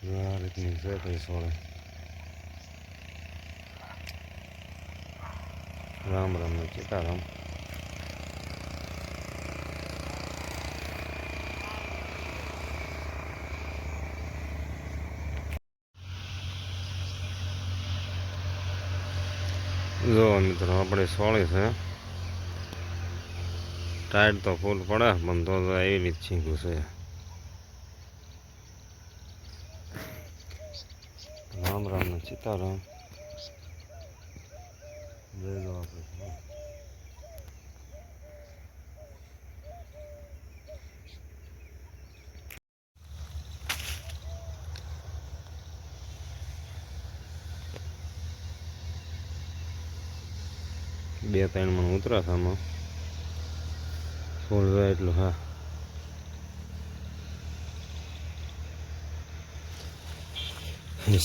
આ રીતની છે કઈ સોળે. રામ રામ ને સીતારામ. જો મિત્રો આપણે સોળી છે, ટાઈટ તો ફૂલ પડે પણ તો એવી રીત છીંકું છે. રામ રામ ને સીતારામ. જય જો આપણે બે ત્રણ મણ ઉતરા છે આમાં ફૂલ જાય એટલું. હા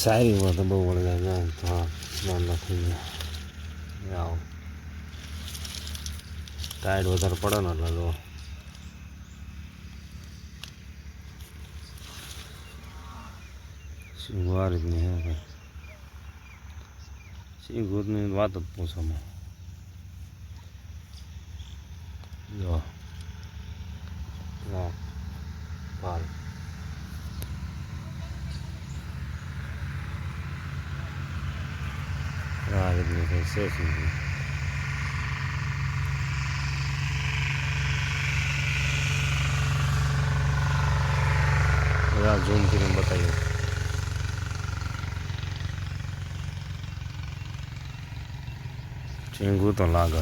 સારી વાત બહુ વળગા જાય તો હા નાના થઈ ગયા. આવો ટાઈટ વધારે પડે ને એટલે જો સિંગ આ રીતની હે ભાઈ. સિંગ ગોદની વાત જ પૂછવામાં. જો ના પાલ આ રીતની કંઈ છે સિંગ. ઝૂમ કરીને બતાવ્યું. ચીંગું તો લાગે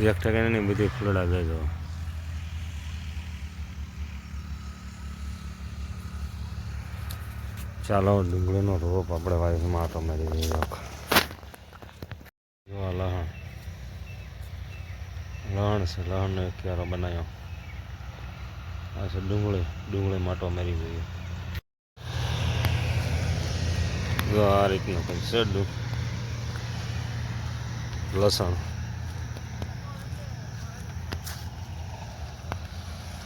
એક ટકા નહીં બધી ફૂલડા જાય. ચાલો ડુંગળીનો રોપ આપણે વાઈફમાં આટો મારી દઈએ. જો લહણ છે, લહણનો એક ક્યારો બનાવ્યો. આ છે ડુંગળી માટો મારી દઈએ. જો આ રીતનું કંઈક છે લસણ.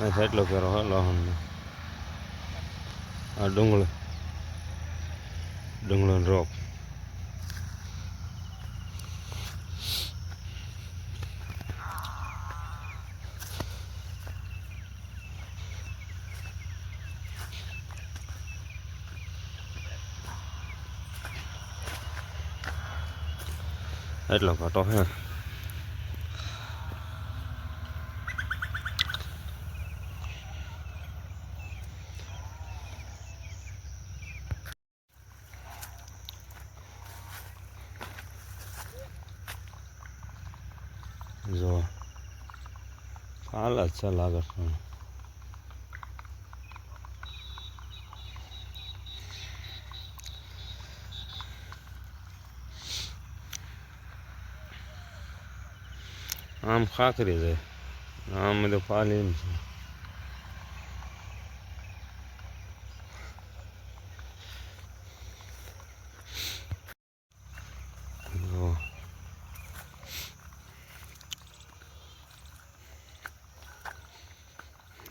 અહીં એટલો કેરો હોય લહણનો. આ ડુંગળીનો રોપ. એટલો ઘાટો હે. જો હાલ જ છે લાગે. આમ ખાખરી જાય આમ તો પાલી એમ છે.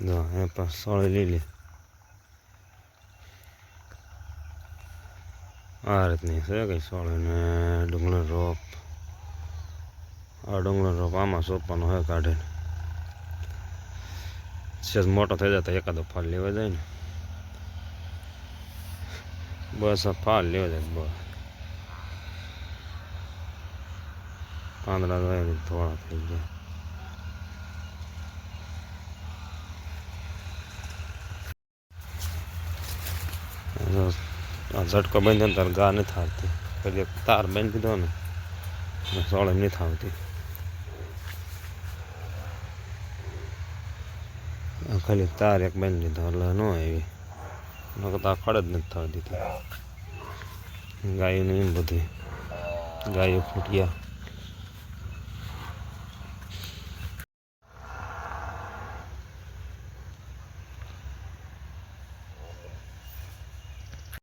જો એ પણ સોળી લીલી આ રીતની છે કઈ સોળી ને ડુંગળીનો રોપ. આ ડુંગળીનો રોપ આમાં સોંપવાનો હોય કાઢીને. સેજ મોટો થઈ જાય તો એકાદો ફાલ લેવા જાય ને. બસ આ ફાલ લેવા જાય બસ. પાંદડા જાય થોડા થઈ જાય. આ ઝટકો બાંધ્યો ને તાર ગા નથી આવતી. પછી તાર બાંધી દીધો ને સોળે નથી આવતી. ખાલી તાર એક બાંધી લીધો એટલે ન આવી. નકર તો આ ખડ જ નથી થવા દીધી. ગાયોને એમ બધી ગાયો ફૂટ્યા.